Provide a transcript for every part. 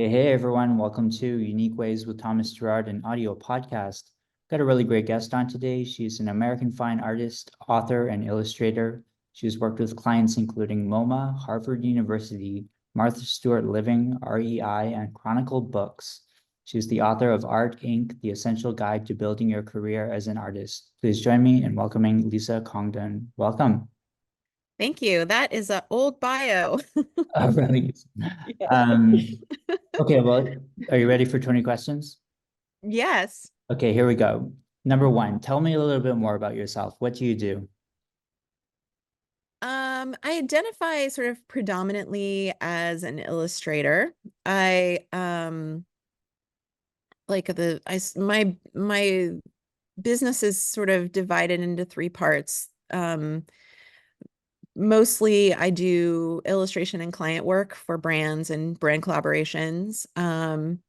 Hey everyone, welcome to Unique Ways with Thomas Gerard, an audio podcast. Got a really great guest on today. She's an American fine artist, author, and illustrator. She's worked with clients including MoMA, Harvard University, Martha Stewart Living, REI, and Chronicle Books. She's the author of Art Inc., The Essential Guide to Building Your Career as an Artist. Please join me in welcoming Lisa Congdon. Welcome. Thank you. That is an old bio. Really. Yes. Um, okay, well, are you ready for 20 questions? Yes. Okay, here we go. Number one, tell me a little bit more about yourself. What do you do? I identify sort of predominantly as an illustrator. I like the I s- my business is sort of divided into three parts. Mostly I do illustration and client work for brands and brand collaborations. And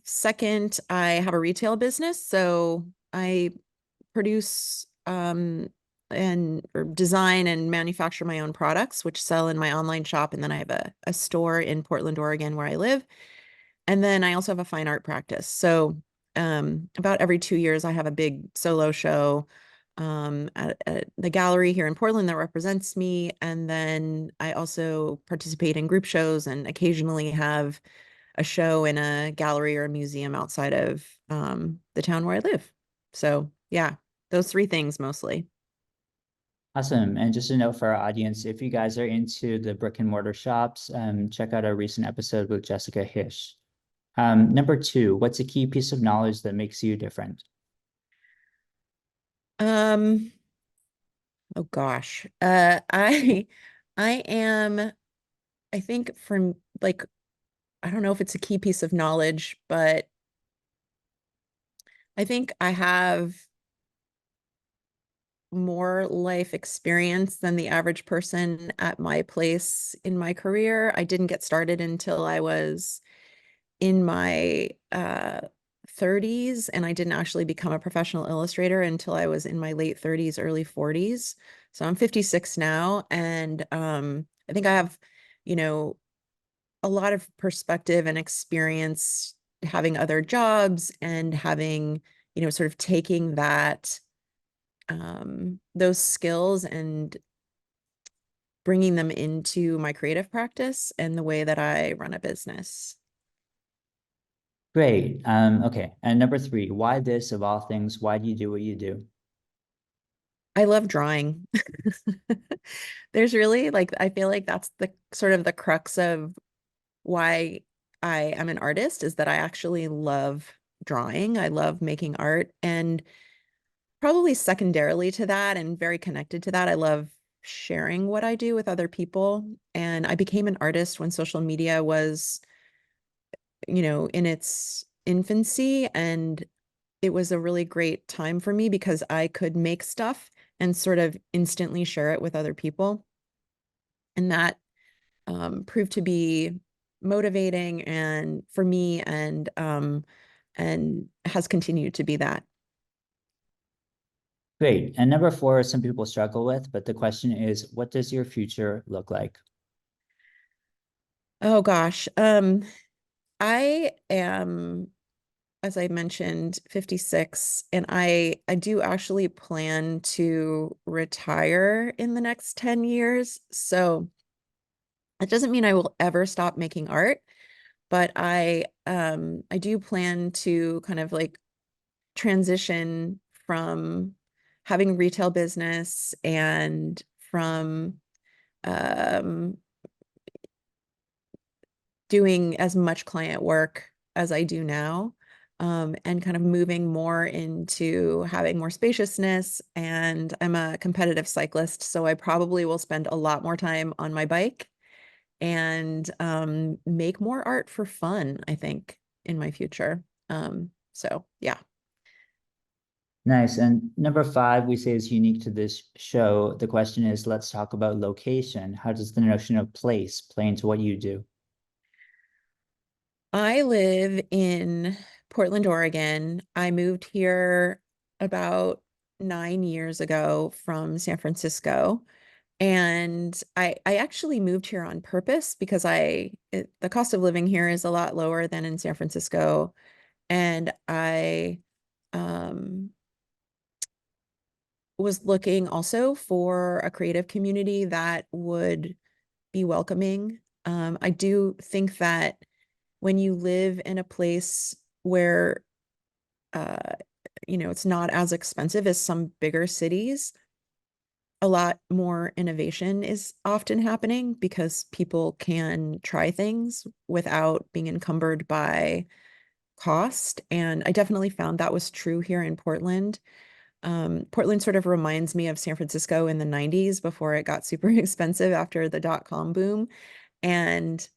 second, I have a retail business, so I produce and or design and manufacture my own products, which sell in my online shop. And then I have a store in Portland, Oregon, where I live. And then I also have a fine art practice. So about every 2 years, I have a big solo show at the gallery here in Portland that represents me. And then I also participate in group shows and occasionally have a show in a gallery or a museum outside of the town where I live. So yeah, those three things mostly. Awesome. And just a note for our audience, if you guys are into the brick and mortar shops, check out our recent episode with Jessica Hish. Number two, what's a key piece of knowledge that makes you different? Um, oh gosh. I am, I think from like, I don't know if it's a key piece of knowledge, but I think I have more life experience than the average person at my place in my career. I didn't get started until I was in my 30s, and I didn't actually become a professional illustrator until I was in my late 30s, early 40s. So I'm 56 now, and I think I have, you know, a lot of perspective and experience having other jobs and having, sort of taking that those skills and bringing them into my creative practice and the way that I run a business. Great. Okay. And number three, why this of all things? Why do you do what you do? I love drawing. There's really like, I feel like that's the sort of the crux of why I am an artist is that I actually love drawing. I love making art. And probably secondarily to that and very connected to that, I love sharing what I do with other people. And I became an artist when social media was, in its infancy. And it was a really great time for me because I could make stuff and sort of instantly share it with other people. And that proved to be motivating and for me and has continued to be that. Great. And number four, some people struggle with, but the question is, what does your future look like? Oh gosh. I am, as I mentioned, 56, and I do actually plan to retire in the next 10 years. So it doesn't mean I will ever stop making art, but I do plan to kind of like transition from having retail business and from um doing as much client work as I do now, and kind of moving more into having more spaciousness. And I'm a competitive cyclist, so I probably will spend a lot more time on my bike and make more art for fun, I think, in my future. So yeah. Nice. And number five, we say is unique to this show. The question is, let's talk about location. How does the notion of place play into what you do? I live in Portland, Oregon. I moved here about 9 years ago from San Francisco. And I actually moved here on purpose because the cost of living here is a lot lower than in San Francisco. And I um, was looking also for a creative community that would be welcoming. I do think that when you live in a place where, uh, it's not as expensive as some bigger cities, a lot more innovation is often happening because people can try things without being encumbered by cost. And I definitely found that was true here in Portland. Portland sort of reminds me of San Francisco in the 90s before it got super expensive after the dot-com boom. And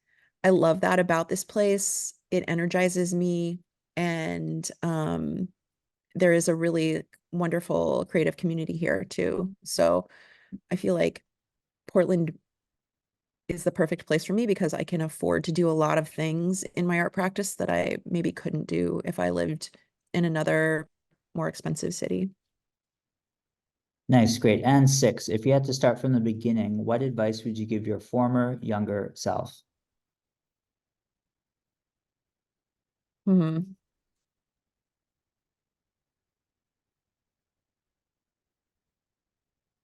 I love that about this place. It energizes me. And there is a really wonderful creative community here too. So I feel like Portland is the perfect place for me because I can afford to do a lot of things in my art practice that I maybe couldn't do if I lived in another more expensive city. Nice, great. And six, if you had to start from the beginning, what advice would you give your former younger self? Hmm.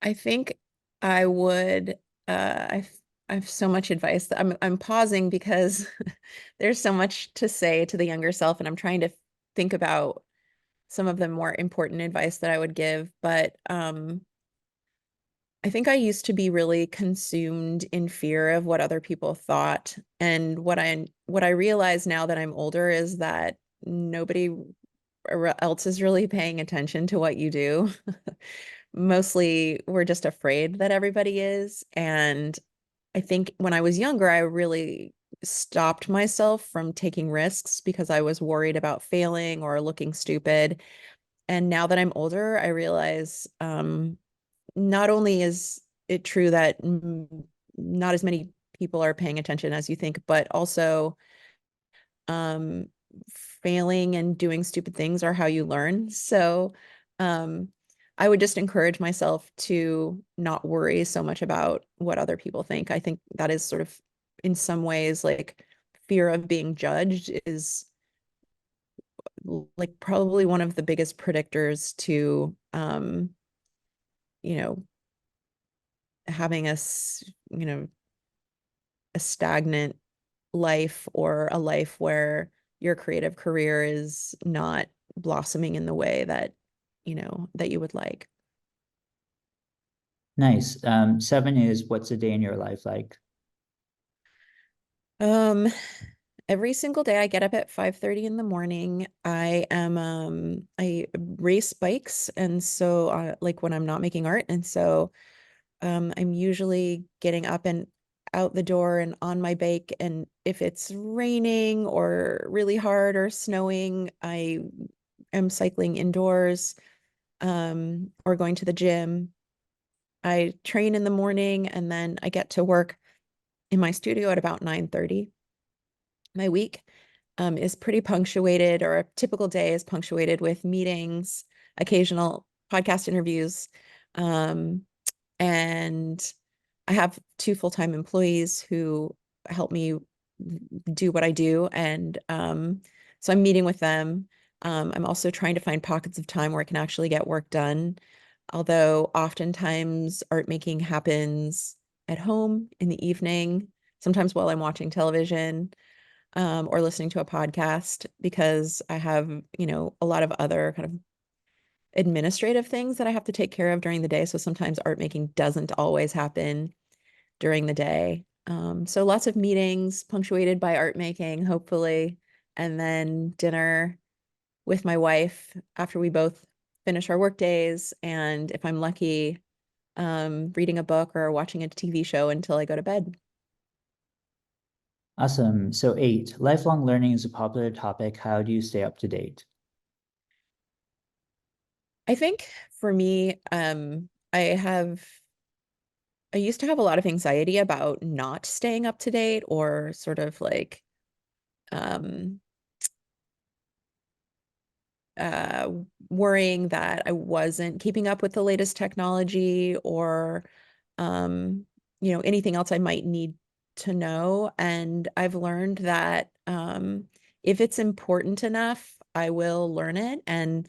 I think I would I have so much advice that I'm pausing because there's so much to say to the younger self and I'm trying to think about some of the more important advice that I would give. But I think I used to be really consumed in fear of what other people thought. And what I realize now that I'm older is that nobody else is really paying attention to what you do. Mostly we're just afraid that everybody is. And I think when I was younger, I really stopped myself from taking risks because I was worried about failing or looking stupid. And now that I'm older, I realize not only is it true that not as many people are paying attention as you think, but also um, failing and doing stupid things are how you learn. So um, I would just encourage myself to not worry so much about what other people think. I think that is sort of, in some ways, like fear of being judged is like probably one of the biggest predictors to, you know, having a stagnant life or a life where your creative career is not blossoming in the way that, that you would like. Nice. Seven is what's a day in your life like? Um, every single day I get up at 5:30 in the morning. I race bikes and so like when I'm not making art and so I'm usually getting up and out the door and on my bike. And if it's raining or really hard or snowing, I am cycling indoors, or going to the gym. I train in the morning and then I get to work in my studio at about 9:30. My week is pretty punctuated, or a typical day is punctuated with meetings, occasional podcast interviews, um, and I have two full-time employees who help me do what I do. And so I'm meeting with them. I'm also trying to find pockets of time where I can actually get work done. Although oftentimes art making happens at home in the evening, sometimes while I'm watching television, or listening to a podcast because I have, a lot of other kind of administrative things that I have to take care of during the day. So sometimes art making doesn't always happen during the day. So lots of meetings punctuated by art making, hopefully, and then dinner with my wife after we both finish our work days. And if I'm lucky, reading a book or watching a TV show until I go to bed. Awesome. So eight, lifelong learning is a popular topic. How do you stay up to date? I think for me, I used to have a lot of anxiety about not staying up to date or sort of like um uh worrying that I wasn't keeping up with the latest technology or um, anything else I might need to know. And I've learned that if it's important enough, I will learn it. And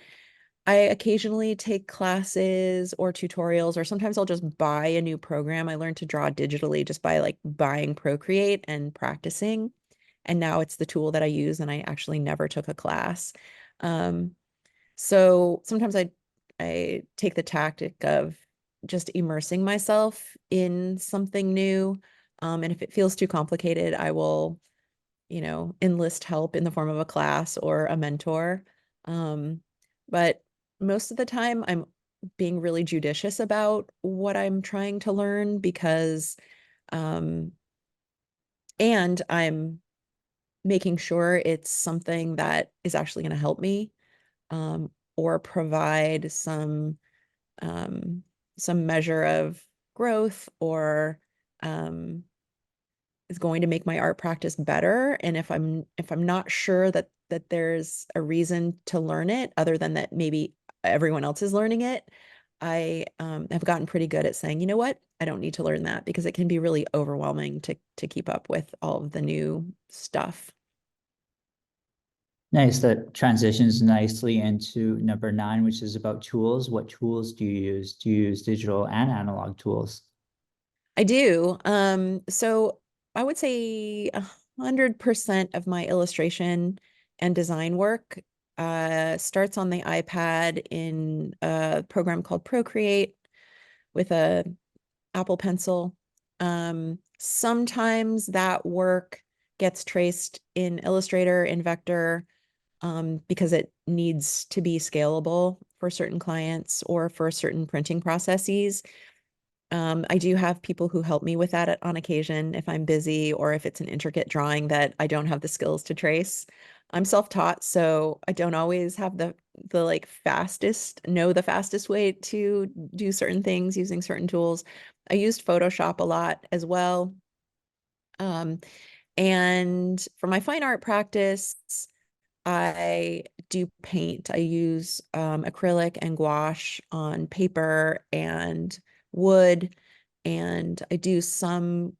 I occasionally take classes or tutorials, or sometimes I'll just buy a new program. I learned to draw digitally just by like buying Procreate and practicing. And now it's the tool that I use, and I actually never took a class. Um, so sometimes I take the tactic of just immersing myself in something new. And if it feels too complicated, I will, enlist help in the form of a class or a mentor. But most of the time, I'm being really judicious about what I'm trying to learn because, um, and I'm making sure it's something that is actually going to help me, or provide um, some measure of growth, or um, is going to make my art practice better. And if I'm not sure that there's a reason to learn it other than that maybe everyone else is learning it, I have gotten pretty good at saying, you know what, I don't need to learn that, because it can be really overwhelming to keep up with all of the new stuff. Nice. That transitions nicely into number 9, which is about tools. What tools do you use? Do you use digital and analog tools? I do. So I would say 100% of my illustration and design work starts on the iPad in a program called Procreate with a Apple Pencil. Sometimes that work gets traced in Illustrator, in Vector, because it needs to be scalable for certain clients or for certain printing processes. I do have people who help me with that on occasion if I'm busy or if it's an intricate drawing that I don't have the skills to trace. I'm self-taught, so I don't always have the like know the fastest way to do certain things using certain tools. I used Photoshop a lot as well. Um, and for my fine art practice, I do paint. I use acrylic and gouache on paper and wood, and I do some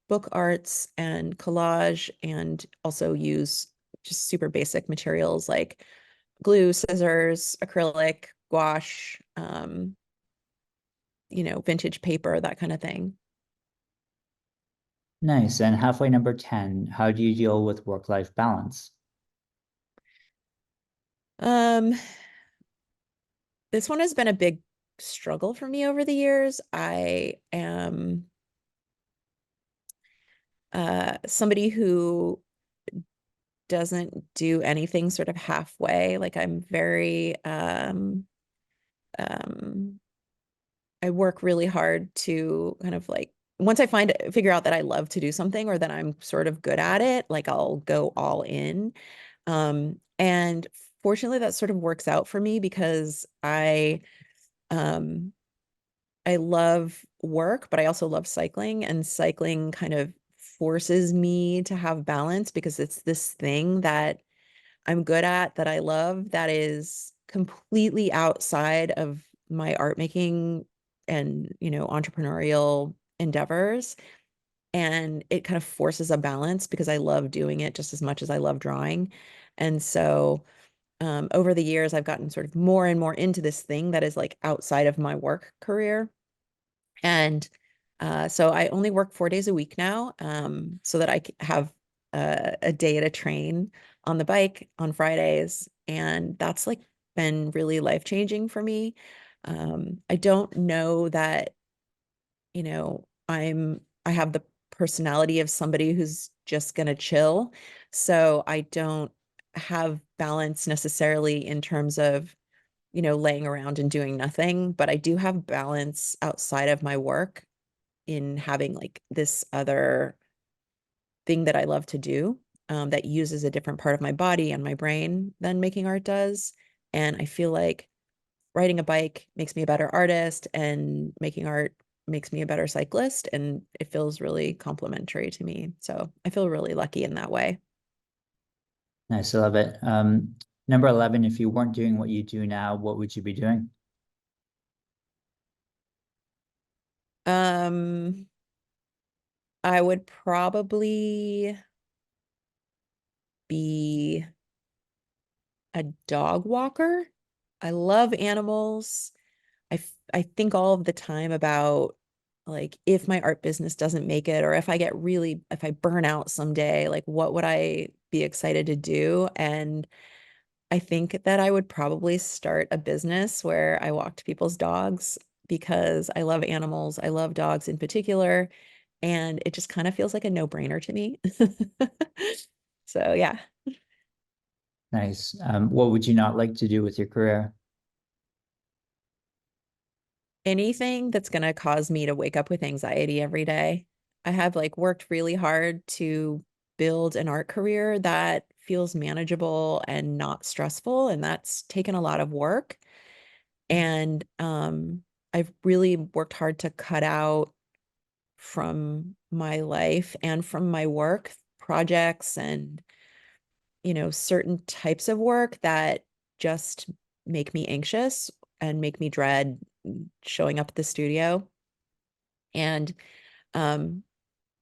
book arts and collage, and also use just super basic materials like glue, scissors, acrylic, gouache, vintage paper, that kind of thing. Nice. And halfway number 10, how do you deal with work-life balance? Um, this one has been a big struggle for me over the years. I am somebody who doesn't do anything sort of halfway. Like I'm very um I work really hard to kind of like once I figure out that I love to do something or that I'm sort of good at it, like I'll go all in. And fortunately that sort of works out for me because um I love work, but I also love cycling, and cycling kind of forces me to have balance because it's this thing that I'm good at, that I love, that is completely outside of my art making and, entrepreneurial endeavors. And it kind of forces a balance because I love doing it just as much as I love drawing. And so over the years, I've gotten sort of more and more into this thing that is like outside of my work career. And so I only work 4 days a week now, so that I have a day to train on the bike on Fridays. And that's like been really life-changing for me. I don't know that, I have the personality of somebody who's just gonna chill. So I don't have balance necessarily in terms of laying around and doing nothing, but I do have balance outside of my work in having like this other thing that I love to do, that uses a different part of my body and my brain than making art does. And I feel like riding a bike makes me a better artist, and making art makes me a better cyclist. And it feels really complimentary to me. So I feel really lucky in that way. Nice. I love it. Number 11, if you weren't doing what you do now, what would you be doing? Um, I would probably be a dog walker. I love animals. I think all of the time about like if my art business doesn't make it or if I burn out someday, like what would I be excited to do? And I think that I would probably start a business where I walked people's dogs because I love animals. I love dogs in particular, and it just kind of feels like a no-brainer to me. So yeah, Nice. What would you not like to do with your career? anything that's going to cause me to wake up with anxiety every day. I have like worked really hard to build an art career that feels manageable and not stressful, and that's taken a lot of work. And I've really worked hard to cut out from my life and from my work projects and, certain types of work that just make me anxious and make me dread showing up at the studio. And um,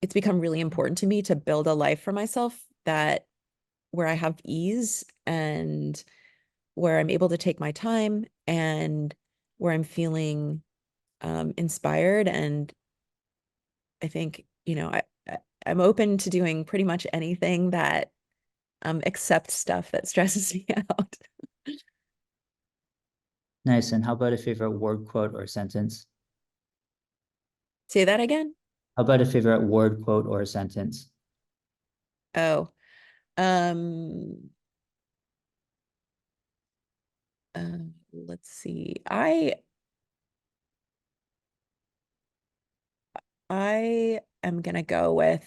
it's become really important to me to build a life for myself that where I have ease and where I'm able to take my time and where I'm feeling inspired. And I think, I'm open to doing pretty much anything that except stuff that stresses me out. Nice. And how about a favorite word, quote, or sentence? Say that again. How about a favorite word, quote, or sentence? Oh, um, let's see. I am gonna go with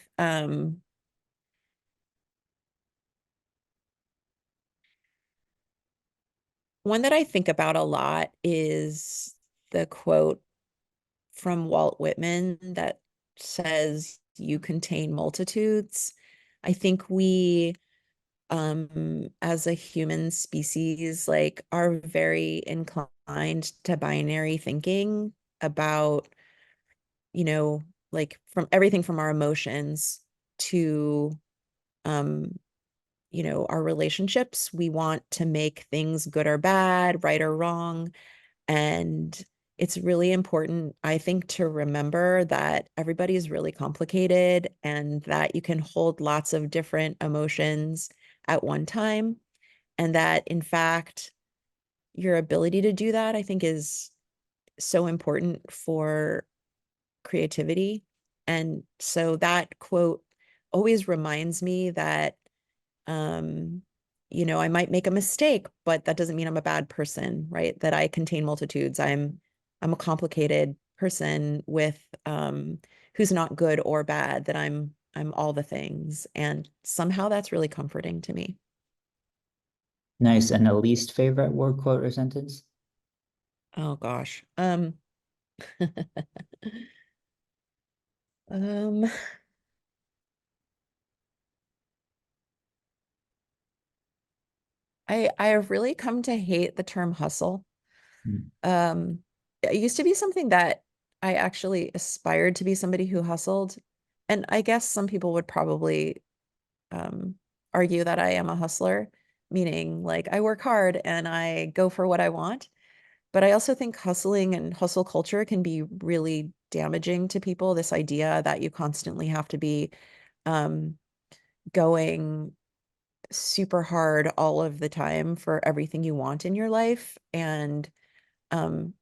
one that I think about a lot is the quote from Walt Whitman that says, "You contain multitudes." I think we, as a human species, like are very inclined to binary thinking about, you know, like from everything from our emotions to, um, our relationships. We want to make things good or bad, right or wrong. And it's really important, I think, to remember that everybody is really complicated and that you can hold lots of different emotions at one time. And that, in fact, your ability to do that, I think, is so important for creativity. And so that quote always reminds me that um, I might make a mistake, but that doesn't mean I'm a bad person, right? That I contain multitudes. I'm a complicated person with who's not good or bad, that I'm all the things. And somehow that's really comforting to me. Nice. And a least favorite word, quote, or sentence? Oh gosh. Um, I have really come to hate the term hustle. Hmm. Um, it used to be something that I actually aspired to be somebody who hustled. And I guess some people would probably um, argue that I am a hustler, meaning like I work hard and I go for what I want. But I also think hustling and hustle culture can be really damaging to people. This idea that you constantly have to be um, going super hard all of the time for everything you want in your life. And um,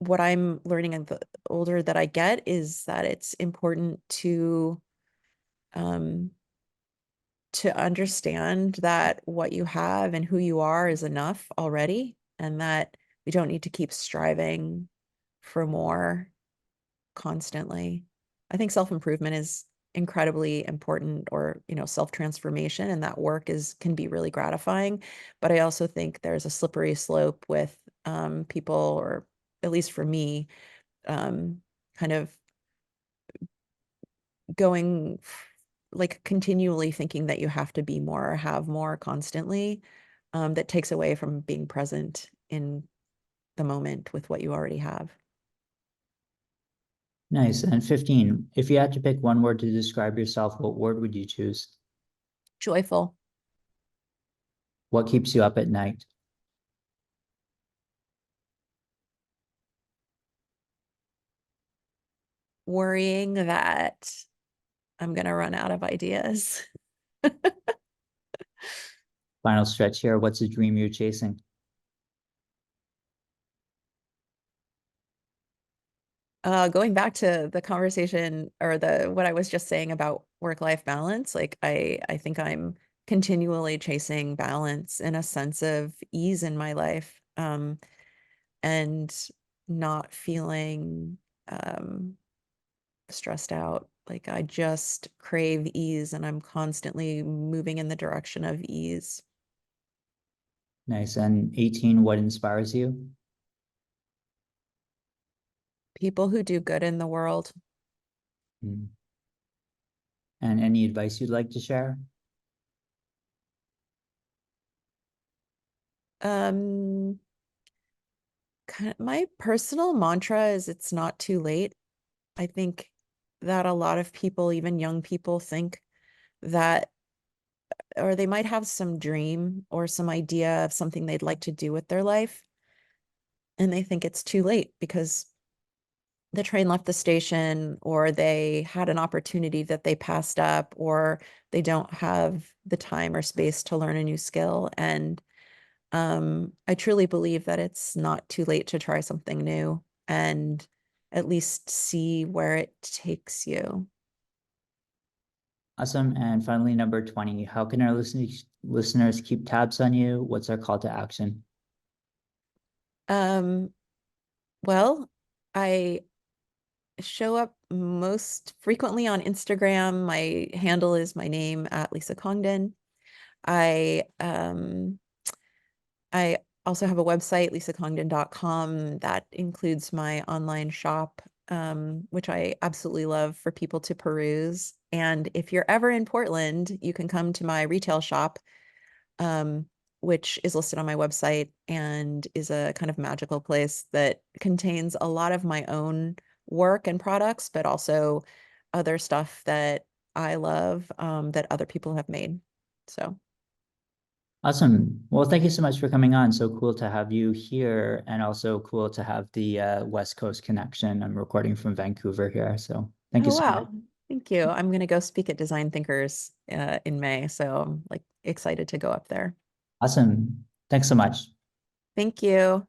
what I'm learning the older that I get is that it's important um, to understand that what you have and who you are is enough already, and that we don't need to keep striving for more constantly. I think self-improvement is incredibly important, or, self-transformation, and that work is can be really gratifying. But I also think there's a slippery slope with people, or at least for me, um, kind of going like continually thinking that you have to be more or have more constantly, that takes away from being present in the moment with what you already have. Nice. And 15, if you had to pick one word to describe yourself, what word would you choose? Joyful. What keeps you up at night? Worrying that I'm gonna run out of ideas. Final stretch here. What's a dream you're chasing? Going back to the conversation or the what I was just saying about work-life balance, like I think I'm continually chasing balance in a sense of ease in my life, and not feeling stressed out. Like I just crave ease and I'm constantly moving in the direction of ease. Nice. And 18, what inspires you? People who do good in the world. Hmm. And any advice you'd like to share? Um, my personal mantra is it's not too late. I think that a lot of people, even young people, think that, or they might have some dream or some idea of something they'd like to do with their life, and they think it's too late because the train left the station, or they had an opportunity that they passed up, or they don't have the time or space to learn a new skill. And I truly believe that it's not too late to try something new and at least see where it takes you. Awesome. And finally, number 20, how can our listeners keep tabs on you? What's our call to action? Um, well, I show up most frequently on Instagram. My handle is my name at Lisa Congdon. I I also have a website, lisacongdon.com, that includes my online shop, which I absolutely love for people to peruse. And if you're ever in Portland, you can come to my retail shop, um, which is listed on my website and is a kind of magical place that contains a lot of my own work and products, but also other stuff that I love, that other people have made. So, Awesome. Well, thank you so much for coming on. So cool to have you here and also cool to have the West Coast connection. I'm recording from Vancouver here. So thank you oh so much. wow, thank you. I'm gonna go speak at Design Thinkers in May, so I'm like excited to go up there. Awesome. Thanks so much. Thank you.